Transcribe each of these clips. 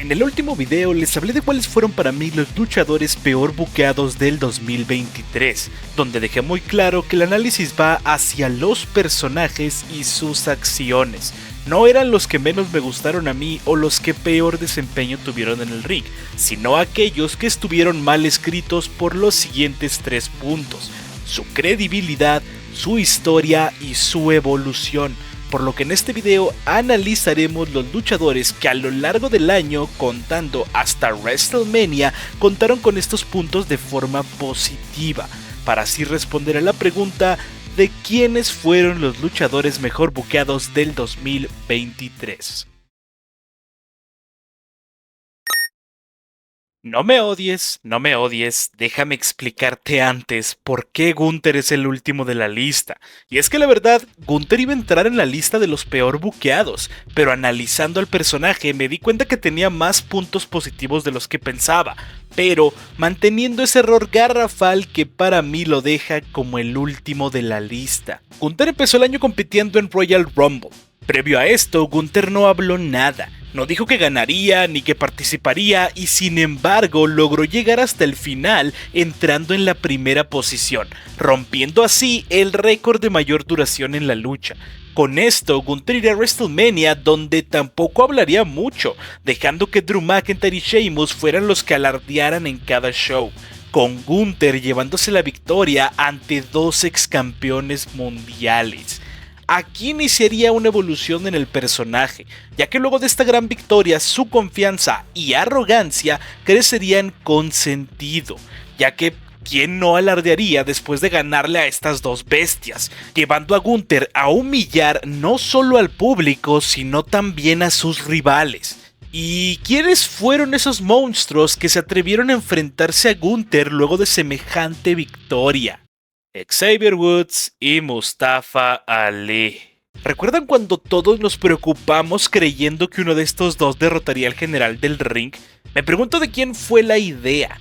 En el último video les hablé de cuáles fueron para mí los luchadores peor buqueados del 2023, donde dejé muy claro que el análisis va hacia los personajes y sus acciones. No eran los que menos me gustaron a mí o los que peor desempeño tuvieron en el ring, sino aquellos que estuvieron mal escritos por los siguientes 3 puntos: su credibilidad, su historia y su evolución. Por lo que en este video analizaremos los luchadores que a lo largo del año, contando hasta WrestleMania, contaron con estos puntos de forma positiva, para así responder a la pregunta de quiénes fueron los luchadores mejor buqueados del 2023. No me odies, déjame explicarte antes por qué Gunther es el último de la lista. Y es que la verdad, Gunther iba a entrar en la lista de los peor buqueados, pero analizando al personaje me di cuenta que tenía más puntos positivos de los que pensaba, pero manteniendo ese error garrafal que para mí lo deja como el último de la lista. Gunther empezó el año compitiendo en Royal Rumble. Previo a esto, Gunther no habló nada. No dijo que ganaría ni que participaría y sin embargo logró llegar hasta el final entrando en la primera posición, rompiendo así el récord de mayor duración en la lucha. Con esto, Gunther iría a WrestleMania donde tampoco hablaría mucho, dejando que Drew McIntyre y Sheamus fueran los que alardearan en cada show, con Gunther llevándose la victoria ante 2 ex campeones mundiales. Aquí iniciaría una evolución en el personaje, ya que luego de esta gran victoria su confianza y arrogancia crecerían con sentido, ya que ¿quién no alardearía después de ganarle a estas 2 bestias, llevando a Gunther a humillar no solo al público sino también a sus rivales? ¿Y quiénes fueron esos monstruos que se atrevieron a enfrentarse a Gunther luego de semejante victoria? Xavier Woods y Mustafa Ali. ¿Recuerdan cuando todos nos preocupamos creyendo que uno de estos 2 derrotaría al general del ring? Me pregunto de quién fue la idea.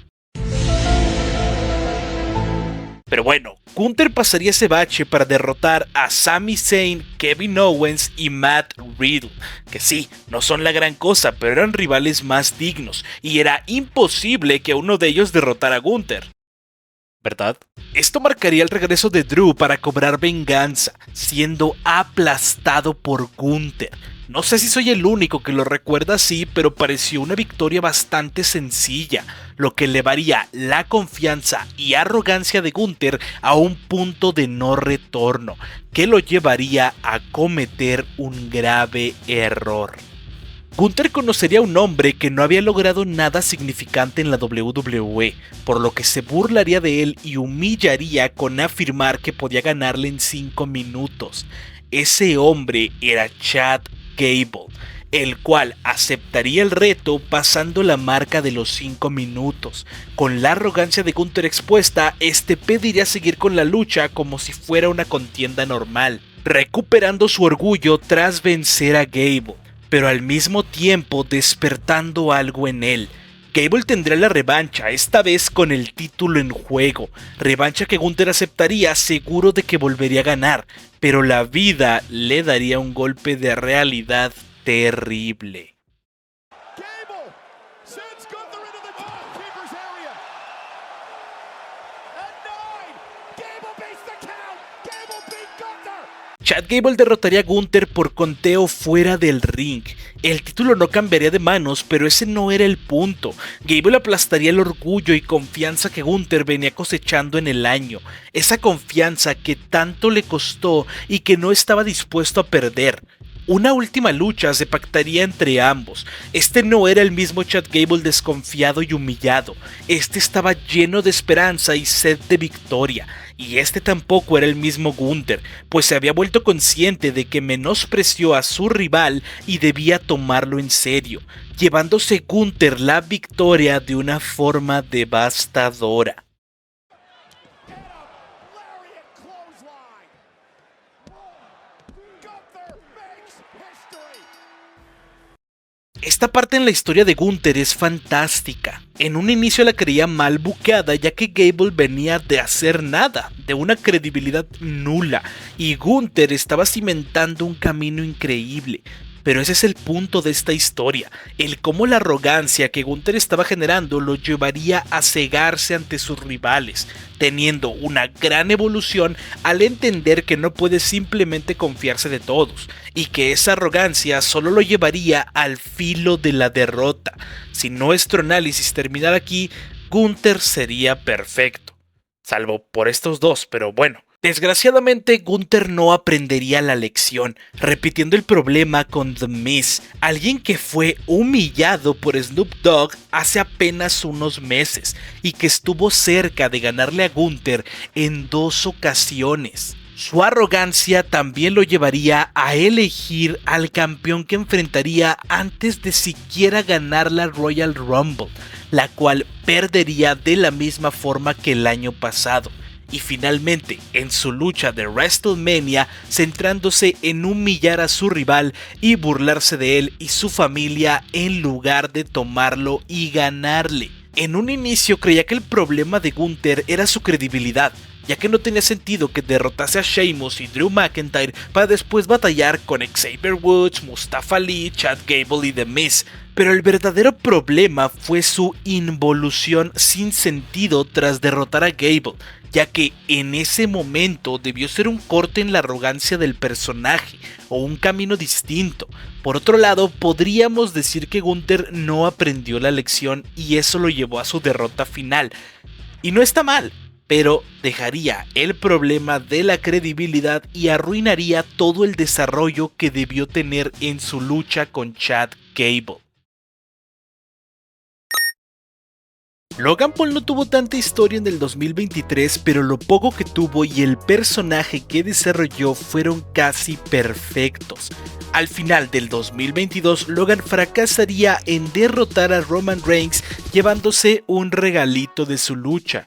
Pero bueno, Gunther pasaría ese bache para derrotar a Sami Zayn, Kevin Owens y Matt Riddle, que sí, no son la gran cosa, pero eran rivales más dignos, y era imposible que uno de ellos derrotara a Gunther, ¿verdad? Esto marcaría el regreso de Drew para cobrar venganza, siendo aplastado por Gunther. No sé si soy el único que lo recuerda así, pero pareció una victoria bastante sencilla, lo que elevaría la confianza y arrogancia de Gunther a un punto de no retorno, que lo llevaría a cometer un grave error. Gunther conocería a un hombre que no había logrado nada significante en la WWE, por lo que se burlaría de él y humillaría con afirmar que podía ganarle en 5 minutos. Ese hombre era Chad Gable, el cual aceptaría el reto pasando la marca de los 5 minutos. Con la arrogancia de Gunther expuesta, este pediría seguir con la lucha como si fuera una contienda normal, recuperando su orgullo tras vencer a Gable, pero al mismo tiempo despertando algo en él. Gable tendrá la revancha, esta vez con el título en juego, revancha que Gunther aceptaría seguro de que volvería a ganar, pero la vida le daría un golpe de realidad terrible. Chad Gable derrotaría a Gunther por conteo fuera del ring. El título no cambiaría de manos, pero ese no era el punto. Gable aplastaría el orgullo y confianza que Gunther venía cosechando en el año. Esa confianza que tanto le costó y que no estaba dispuesto a perder. Una última lucha se pactaría entre ambos. Este no era el mismo Chad Gable desconfiado y humillado. Este estaba lleno de esperanza y sed de victoria. Y este tampoco era el mismo Gunther, pues se había vuelto consciente de que menospreció a su rival y debía tomarlo en serio, llevándose Gunther la victoria de una forma devastadora. Esta parte en la historia de Gunther es fantástica. En un inicio la creía mal buqueada, ya que Gable venía de hacer nada, de una credibilidad nula, y Gunther estaba cimentando un camino increíble. Pero ese es el punto de esta historia, el cómo la arrogancia que Gunther estaba generando lo llevaría a cegarse ante sus rivales, teniendo una gran evolución al entender que no puede simplemente confiarse de todos, y que esa arrogancia solo lo llevaría al filo de la derrota. Si nuestro análisis terminara aquí, Gunther sería perfecto. Salvo por estos dos, pero bueno. Desgraciadamente, Gunther no aprendería la lección, repitiendo el problema con The Miz, alguien que fue humillado por Snoop Dogg hace apenas unos meses y que estuvo cerca de ganarle a Gunther en 2 ocasiones. Su arrogancia también lo llevaría a elegir al campeón que enfrentaría antes de siquiera ganar la Royal Rumble, la cual perdería de la misma forma que el año pasado. Y finalmente, en su lucha de WrestleMania, centrándose en humillar a su rival y burlarse de él y su familia en lugar de tomarlo y ganarle. En un inicio creía que el problema de Gunther era su credibilidad, ya que no tenía sentido que derrotase a Sheamus y Drew McIntyre para después batallar con Xavier Woods, Mustafa Ali, Chad Gable y The Miz. Pero el verdadero problema fue su involución sin sentido tras derrotar a Gable, ya que en ese momento debió ser un corte en la arrogancia del personaje o un camino distinto. Por otro lado, podríamos decir que Gunther no aprendió la lección y eso lo llevó a su derrota final. Y no está mal, pero dejaría el problema de la credibilidad y arruinaría todo el desarrollo que debió tener en su lucha con Chad Gable. Logan Paul no tuvo tanta historia en el 2023, pero lo poco que tuvo y el personaje que desarrolló fueron casi perfectos. Al final del 2022, Logan fracasaría en derrotar a Roman Reigns llevándose un regalito de su lucha.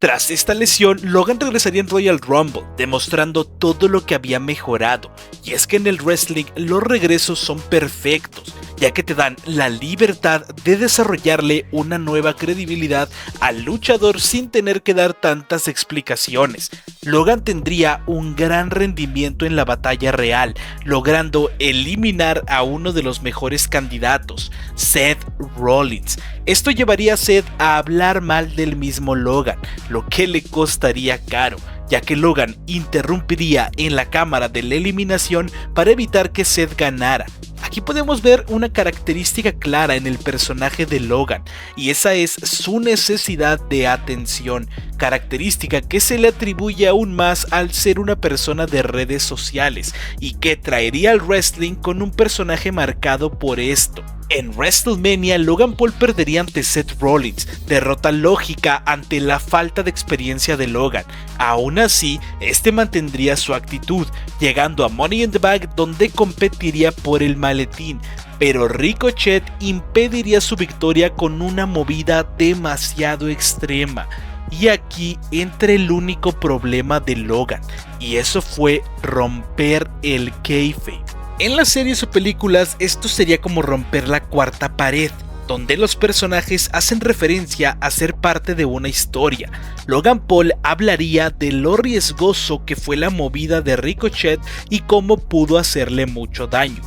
Tras esta lesión, Logan regresaría en Royal Rumble, demostrando todo lo que había mejorado. Y es que en el wrestling los regresos son perfectos, ya que te dan la libertad de desarrollarle una nueva credibilidad al luchador sin tener que dar tantas explicaciones. Logan tendría un gran rendimiento en la batalla real, logrando eliminar a uno de los mejores candidatos, Seth Rollins. Esto llevaría a Seth a hablar mal del mismo Logan, lo que le costaría caro, ya que Logan interrumpiría en la cámara de la eliminación para evitar que Seth ganara. Aquí podemos ver una característica clara en el personaje de Logan, y esa es su necesidad de atención, característica que se le atribuye aún más al ser una persona de redes sociales, y que traería al wrestling con un personaje marcado por esto. En WrestleMania, Logan Paul perdería ante Seth Rollins, derrota lógica ante la falta de experiencia de Logan. Aún así, este mantendría su actitud, llegando a Money in the Bank donde competiría por el maletín, pero Ricochet impediría su victoria con una movida demasiado extrema. Y aquí entra el único problema de Logan, y eso fue romper el kayfabe. En las series o películas esto sería como romper la cuarta pared, donde los personajes hacen referencia a ser parte de una historia. Logan Paul hablaría de lo riesgoso que fue la movida de Ricochet y cómo pudo hacerle mucho daño,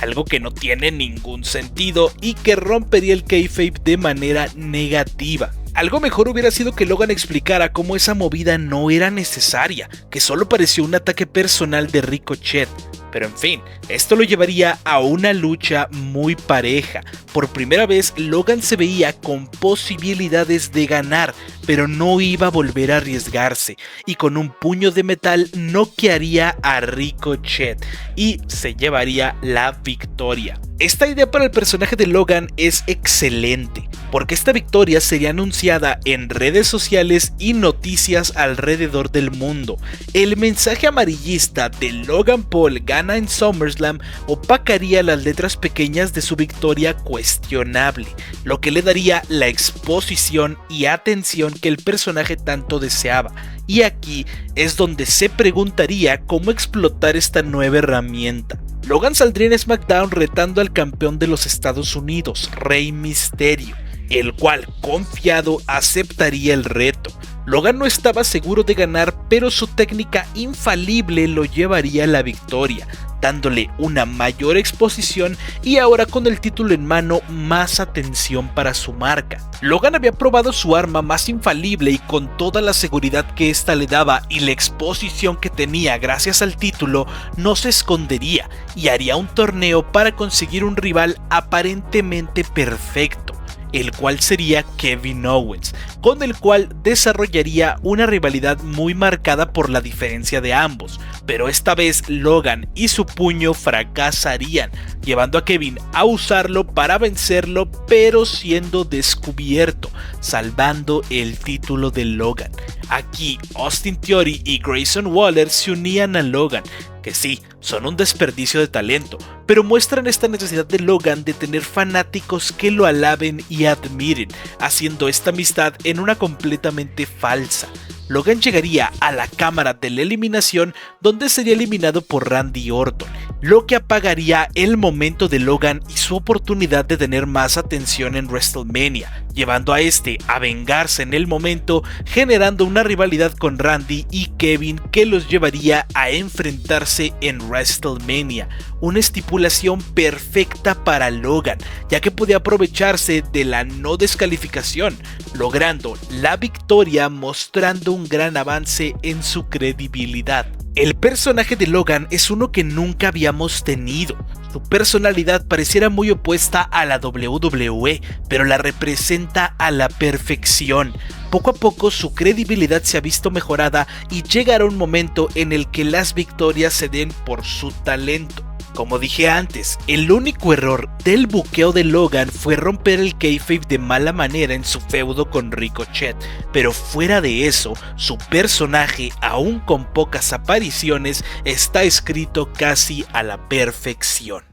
algo que no tiene ningún sentido y que rompería el kayfabe de manera negativa. Algo mejor hubiera sido que Logan explicara cómo esa movida no era necesaria, que solo pareció un ataque personal de Ricochet. Pero en fin, esto lo llevaría a una lucha muy pareja. Por primera vez, Logan se veía con posibilidades de ganar, pero no iba a volver a arriesgarse, y con un puño de metal noquearía a Ricochet y se llevaría la victoria. Esta idea para el personaje de Logan es excelente, porque esta victoria sería anunciada en redes sociales y noticias alrededor del mundo. El mensaje amarillista de Logan Paul gana en SummerSlam opacaría las letras pequeñas de su victoria cuestionable, lo que le daría la exposición y atención que el personaje tanto deseaba. Y aquí es donde se preguntaría cómo explotar esta nueva herramienta. Logan saldría en SmackDown retando al campeón de los Estados Unidos, Rey Mysterio, el cual, confiado, aceptaría el reto. Logan no estaba seguro de ganar, pero su técnica infalible lo llevaría a la victoria, dándole una mayor exposición y ahora con el título en mano más atención para su marca. Logan había probado su arma más infalible y con toda la seguridad que esta le daba y la exposición que tenía gracias al título, no se escondería y haría un torneo para conseguir un rival aparentemente perfecto, el cual sería Kevin Owens, con el cual desarrollaría una rivalidad muy marcada por la diferencia de ambos, pero esta vez Logan y su puño fracasarían, llevando a Kevin a usarlo para vencerlo, pero siendo descubierto, salvando el título de Logan. Aquí Austin Theory y Grayson Waller se unían a Logan, que sí, son un desperdicio de talento, pero muestran esta necesidad de Logan de tener fanáticos que lo alaben y admiren, haciendo esta amistad en una completamente falsa. Logan llegaría a la cámara de la eliminación, donde sería eliminado por Randy Orton, lo que apagaría el momento de Logan y su oportunidad de tener más atención en WrestleMania, llevando a este a vengarse en el momento, generando una rivalidad con Randy y Kevin que los llevaría a enfrentarse en WrestleMania, una estipulación perfecta para Logan, ya que podía aprovecharse de la no descalificación, logrando la victoria, mostrando un gran avance en su credibilidad. El personaje de Logan es uno que nunca habíamos tenido. Su personalidad pareciera muy opuesta a la WWE, pero la representa a la perfección. Poco a poco su credibilidad se ha visto mejorada y llegará un momento en el que las victorias se den por su talento. Como dije antes, el único error del buqueo de Logan fue romper el kayfabe de mala manera en su feudo con Ricochet, pero fuera de eso, su personaje, aún con pocas apariciones, está escrito casi a la perfección.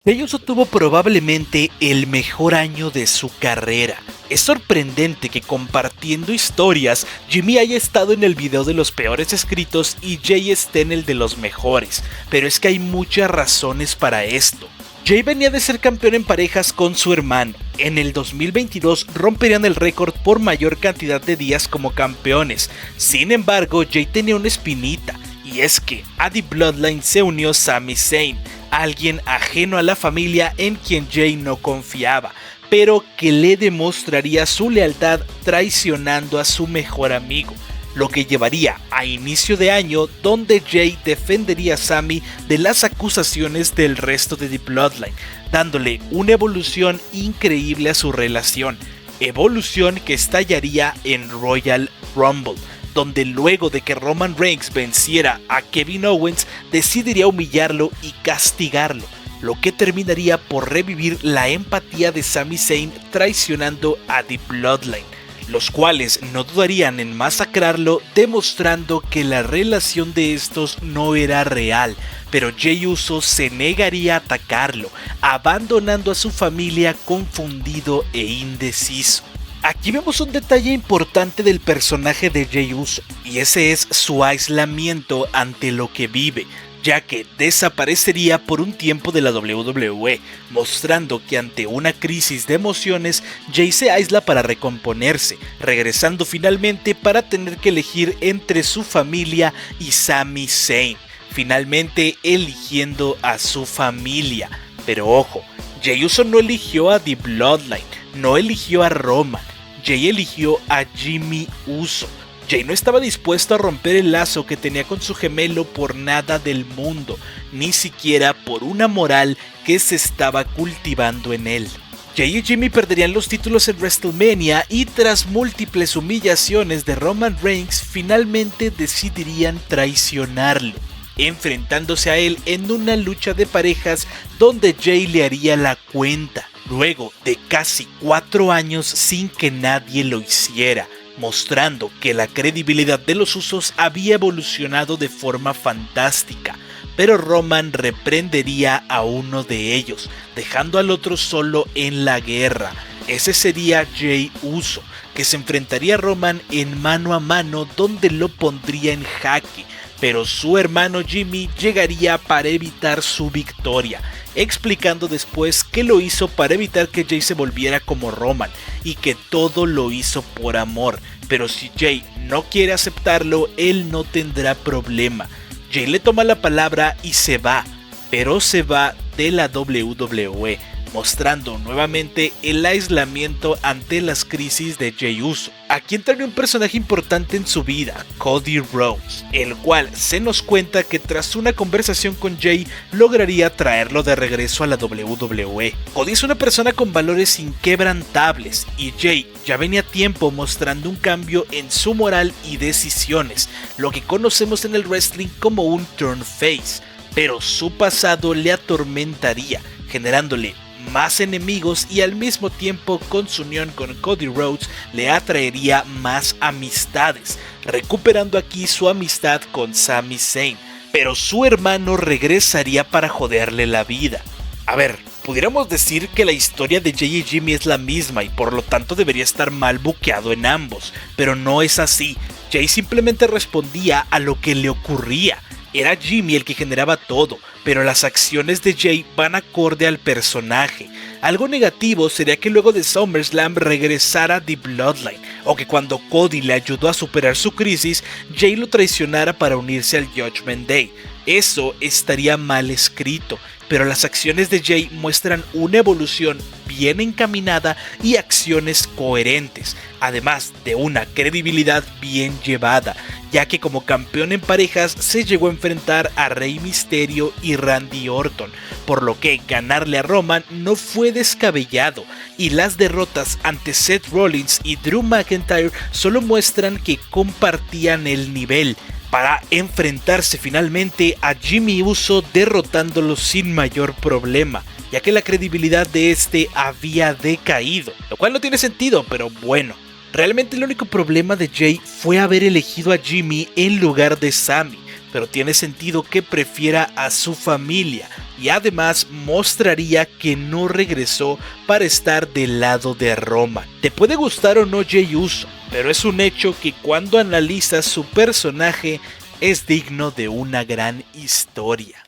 Jey Uso tuvo probablemente el mejor año de su carrera. Es sorprendente que compartiendo historias, Jimmy haya estado en el video de los peores escritos y Jey esté en el de los mejores, pero es que hay muchas razones para esto. Jey venía de ser campeón en parejas con su hermano. En el 2022 romperían el récord por mayor cantidad de días como campeones. Sin embargo, Jey tenía una espinita, y es que a The Bloodline se unió Sami Zayn, alguien ajeno a la familia en quien Jey no confiaba, pero que le demostraría su lealtad traicionando a su mejor amigo, lo que llevaría a inicio de año donde Jey defendería a Sami de las acusaciones del resto de The Bloodline, dándole una evolución increíble a su relación, evolución que estallaría en Royal Rumble, donde luego de que Roman Reigns venciera a Kevin Owens, decidiría humillarlo y castigarlo, lo que terminaría por revivir la empatía de Sami Zayn traicionando a The Bloodline, los cuales no dudarían en masacrarlo, demostrando que la relación de estos no era real, pero Jey Uso se negaría a atacarlo, abandonando a su familia confundido e indeciso. Aquí vemos un detalle importante del personaje de Jey Uso, y ese es su aislamiento ante lo que vive, ya que desaparecería por un tiempo de la WWE, mostrando que ante una crisis de emociones, Jey se aísla para recomponerse, regresando finalmente para tener que elegir entre su familia y Sami Zayn, finalmente eligiendo a su familia. Pero ojo, Jey Uso no eligió a The Bloodline, no eligió a Roman, Jey eligió a Jimmy Uso. Jey no estaba dispuesto a romper el lazo que tenía con su gemelo por nada del mundo, ni siquiera por una moral que se estaba cultivando en él. Jey y Jimmy perderían los títulos en WrestleMania y tras múltiples humillaciones de Roman Reigns finalmente decidirían traicionarlo, enfrentándose a él en una lucha de parejas donde Jey le haría la cuenta, luego de casi 4 años sin que nadie lo hiciera, mostrando que la credibilidad de los Usos había evolucionado de forma fantástica, pero Roman reprendería a uno de ellos, dejando al otro solo en la guerra. Ese sería Jey Uso, que se enfrentaría a Roman en mano a mano donde lo pondría en jaque, pero su hermano Jimmy llegaría para evitar su victoria, explicando después que lo hizo para evitar que Jay se volviera como Roman y que todo lo hizo por amor, pero si Jay no quiere aceptarlo, él no tendrá problema. Jay le toma la palabra y se va, pero se va de la WWE, mostrando nuevamente el aislamiento ante las crisis de Jey Uso. Aquí entra un personaje importante en su vida, Cody Rhodes, el cual se nos cuenta que tras una conversación con Jay lograría traerlo de regreso a la WWE. Cody es una persona con valores inquebrantables y Jay ya venía tiempo mostrando un cambio en su moral y decisiones, lo que conocemos en el wrestling como un turn face, pero su pasado le atormentaría, generándole más enemigos y al mismo tiempo con su unión con Cody Rhodes le atraería más amistades, recuperando aquí su amistad con Sami Zayn, pero su hermano regresaría para joderle la vida. A ver, pudiéramos decir que la historia de Jay y Jimmy es la misma y por lo tanto debería estar mal buqueado en ambos, pero no es así. Jay simplemente respondía a lo que le ocurría. Era Jimmy el que generaba todo, pero las acciones de Jay van acorde al personaje. Algo negativo sería que luego de SummerSlam regresara The Bloodline, o que cuando Cody le ayudó a superar su crisis, Jay lo traicionara para unirse al Judgment Day. Eso estaría mal escrito, pero las acciones de Jay muestran una evolución bien encaminada y acciones coherentes, además de una credibilidad bien llevada, ya que como campeón en parejas se llegó a enfrentar a Rey Mysterio y Randy Orton, por lo que ganarle a Roman no fue descabellado, y las derrotas ante Seth Rollins y Drew McIntyre solo muestran que compartían el nivel, para enfrentarse finalmente a Jimmy Uso derrotándolo sin mayor problema, ya que la credibilidad de este había decaído, lo cual no tiene sentido, pero bueno. Realmente el único problema de Jay fue haber elegido a Jimmy en lugar de Sami, pero tiene sentido que prefiera a su familia y además mostraría que no regresó para estar del lado de Roman. Te puede gustar o no Jey Uso, pero es un hecho que cuando analizas su personaje es digno de una gran historia.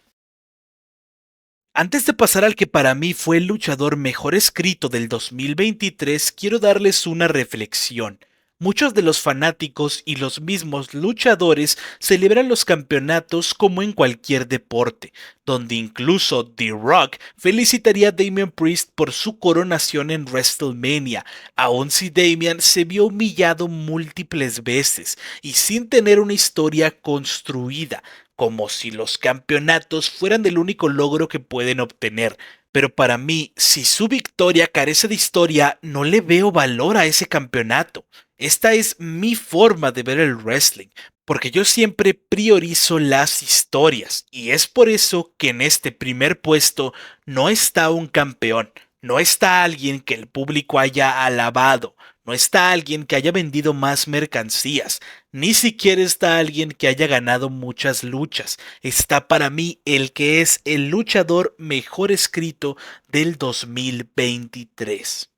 Antes de pasar al que para mí fue el luchador mejor escrito del 2023, quiero darles una reflexión. Muchos de los fanáticos y los mismos luchadores celebran los campeonatos como en cualquier deporte, donde incluso The Rock felicitaría a Damian Priest por su coronación en WrestleMania, aun si Damian se vio humillado múltiples veces y sin tener una historia construida, como si los campeonatos fueran el único logro que pueden obtener. Pero para mí, si su victoria carece de historia, no le veo valor a ese campeonato. Esta es mi forma de ver el wrestling, porque yo siempre priorizo las historias, y es por eso que en este primer puesto no está un campeón, no está alguien que el público haya alabado, no está alguien que haya vendido más mercancías, ni siquiera está alguien que haya ganado muchas luchas. Está para mí el que es el luchador mejor escrito del 2023.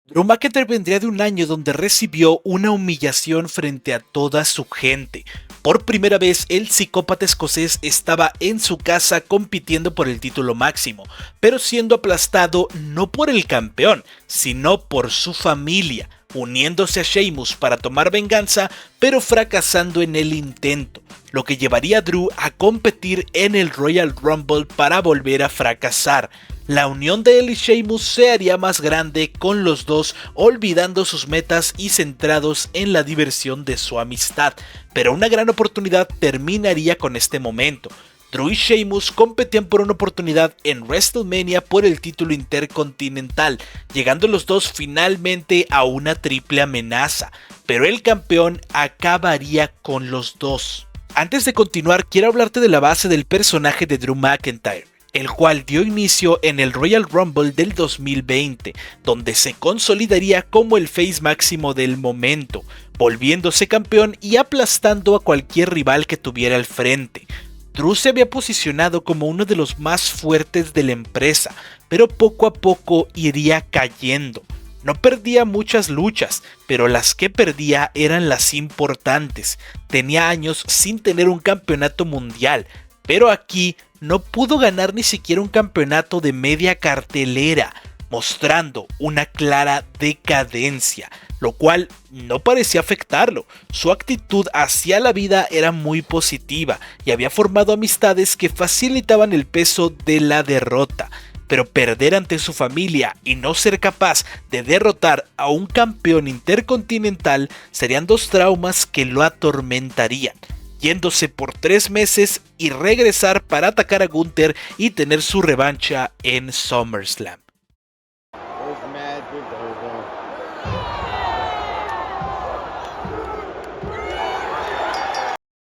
Drew McIntyre vendría de un año donde recibió una humillación frente a toda su gente. Por primera vez, el psicópata escocés estaba en su casa compitiendo por el título máximo, pero siendo aplastado no por el campeón, sino por su familia, uniéndose a Sheamus para tomar venganza, pero fracasando en el intento, lo que llevaría a Drew a competir en el Royal Rumble para volver a fracasar. La unión de él y Sheamus se haría más grande, con los dos olvidando sus metas y centrados en la diversión de su amistad, pero una gran oportunidad terminaría con este momento. Drew y Sheamus competían por una oportunidad en WrestleMania por el título intercontinental, llegando los dos finalmente a una triple amenaza, pero el campeón acabaría con los dos. Antes de continuar, quiero hablarte de la base del personaje de Drew McIntyre, el cual dio inicio en el Royal Rumble del 2020, donde se consolidaría como el face máximo del momento, volviéndose campeón y aplastando a cualquier rival que tuviera al frente. Drew se había posicionado como uno de los más fuertes de la empresa, pero poco a poco iría cayendo. No perdía muchas luchas, pero las que perdía eran las importantes. Tenía años sin tener un campeonato mundial, pero aquí no pudo ganar ni siquiera un campeonato de media cartelera, mostrando una clara decadencia, lo cual no parecía afectarlo. Su actitud hacia la vida era muy positiva y había formado amistades que facilitaban el peso de la derrota. Pero perder ante su familia y no ser capaz de derrotar a un campeón intercontinental serían dos traumas que lo atormentarían, yéndose por 3 meses y regresar para atacar a Gunther y tener su revancha en SummerSlam.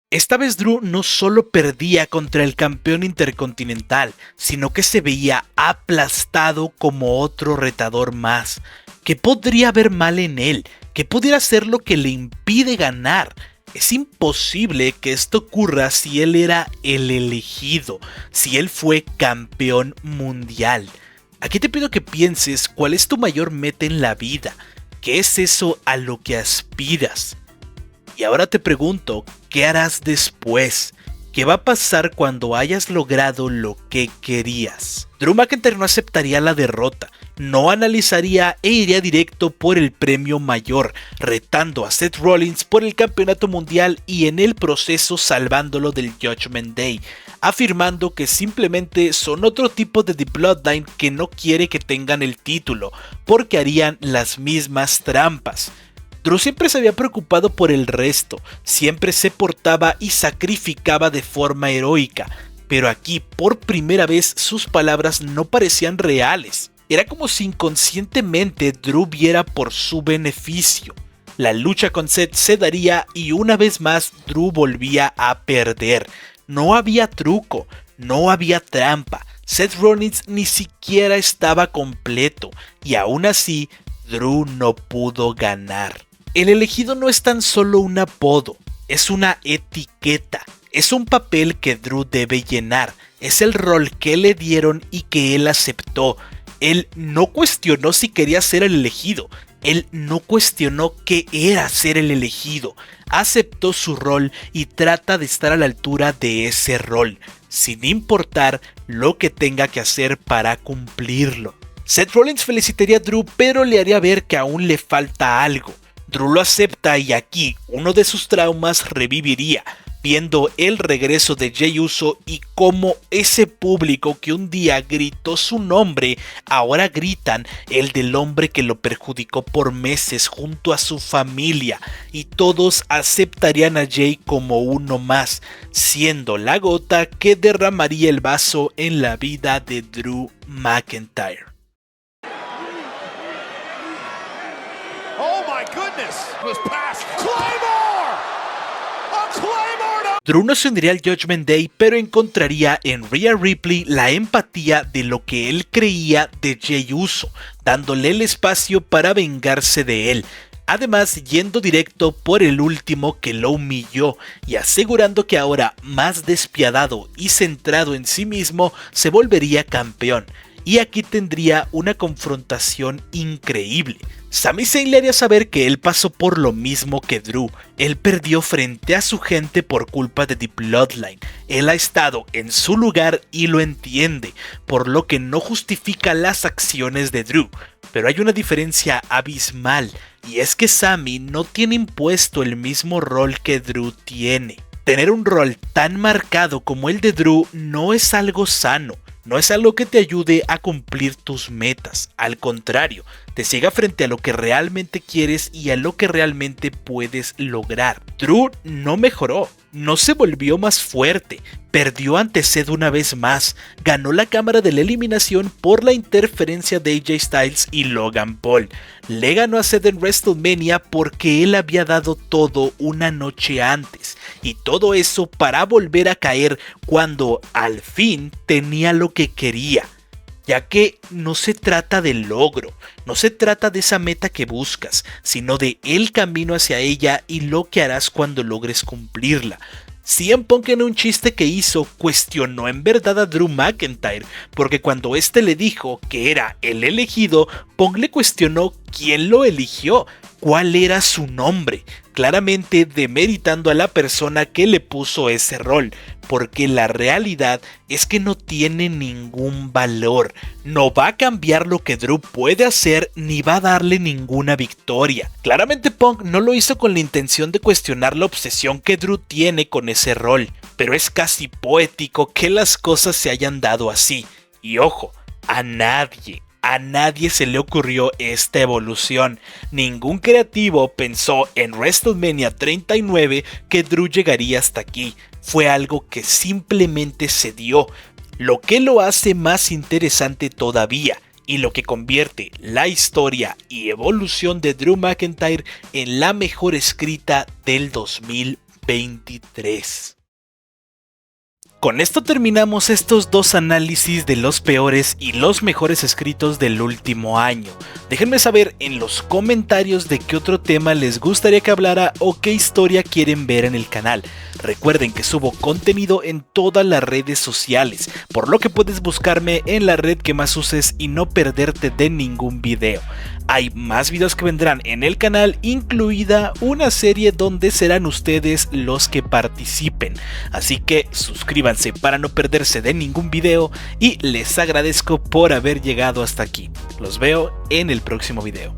Esta vez Drew no solo perdía contra el campeón intercontinental, sino que se veía aplastado como otro retador más. ¿Qué podría haber mal en él? ¿Qué pudiera ser lo que le impide ganar? Es imposible que esto ocurra si él era el elegido, si él fue campeón mundial. Aquí te pido que pienses cuál es tu mayor meta en la vida, qué es eso a lo que aspiras. Y ahora te pregunto, ¿qué harás después? ¿Qué va a pasar cuando hayas logrado lo que querías? Drew McIntyre no aceptaría la derrota, no analizaría e iría directo por el premio mayor, retando a Seth Rollins por el campeonato mundial y en el proceso salvándolo del Judgment Day, afirmando que simplemente son otro tipo de The Bloodline que no quiere que tengan el título, porque harían las mismas trampas. Drew siempre se había preocupado por el resto, siempre se portaba y sacrificaba de forma heroica, pero aquí por primera vez sus palabras no parecían reales. Era como si inconscientemente Drew viera por su beneficio. La lucha con Seth se daría y una vez más Drew volvía a perder. No había truco, no había trampa, Seth Rollins ni siquiera estaba completo y aún así Drew no pudo ganar. El elegido no es tan solo un apodo, es una etiqueta, es un papel que Drew debe llenar, es el rol que le dieron y que él aceptó. Él no cuestionó si quería ser el elegido, él no cuestionó qué era ser el elegido, aceptó su rol y trata de estar a la altura de ese rol, sin importar lo que tenga que hacer para cumplirlo. Seth Rollins felicitaría a Drew, pero le haría ver que aún le falta algo. Drew lo acepta y aquí uno de sus traumas reviviría, viendo el regreso de Jey Uso y cómo ese público que un día gritó su nombre, ahora gritan el del hombre que lo perjudicó por meses junto a su familia, y todos aceptarían a Jey como uno más, siendo la gota que derramaría el vaso en la vida de Drew McIntyre. Drew no se uniría al Judgment Day, pero encontraría en Rhea Ripley la empatía de lo que él creía de Jey Uso, dándole el espacio para vengarse de él. Además, yendo directo por el último que lo humilló y asegurando que ahora, más despiadado y centrado en sí mismo, se volvería campeón. Y aquí tendría una confrontación increíble. Sami Zayn le haría saber que él pasó por lo mismo que Drew. Él perdió frente a su gente por culpa de The Bloodline. Él ha estado en su lugar y lo entiende, por lo que no justifica las acciones de Drew. Pero hay una diferencia abismal, y es que Sami no tiene impuesto el mismo rol que Drew tiene. Tener un rol tan marcado como el de Drew no es algo sano. No es algo que te ayude a cumplir tus metas, al contrario, te ciega frente a lo que realmente quieres y a lo que realmente puedes lograr. Drew no mejoró, no se volvió más fuerte, perdió ante Seth una vez más, ganó la cámara de la eliminación por la interferencia de AJ Styles y Logan Paul, le ganó a Seth en WrestleMania porque él había dado todo una noche antes, y todo eso para volver a caer cuando al fin tenía lo que quería. Ya que no se trata del logro, no se trata de esa meta que buscas, sino de el camino hacia ella y lo que harás cuando logres cumplirla. CM Punk en un chiste que hizo cuestionó en verdad a Drew McIntyre, porque cuando este le dijo que era el elegido, Punk le cuestionó quién lo eligió, cuál era su nombre, claramente demeritando a la persona que le puso ese rol, porque la realidad es que no tiene ningún valor, no va a cambiar lo que Drew puede hacer ni va a darle ninguna victoria. Claramente Punk no lo hizo con la intención de cuestionar la obsesión que Drew tiene con ese rol, pero es casi poético que las cosas se hayan dado así. Y ojo, a nadie se le ocurrió esta evolución. Ningún creativo pensó en WrestleMania 39 que Drew llegaría hasta aquí. Fue algo que simplemente se dio, lo que lo hace más interesante todavía y lo que convierte la historia y evolución de Drew McIntyre en la mejor escrita del 2023. Con esto terminamos estos dos análisis de los peores y los mejores escritos del último año. Déjenme saber en los comentarios de qué otro tema les gustaría que hablara o qué historia quieren ver en el canal. Recuerden que subo contenido en todas las redes sociales, por lo que puedes buscarme en la red que más uses y no perderte de ningún video. Hay más videos que vendrán en el canal, incluida una serie donde serán ustedes los que participen. Así que suscríbanse para no perderse de ningún video y les agradezco por haber llegado hasta aquí. Los veo en el próximo video.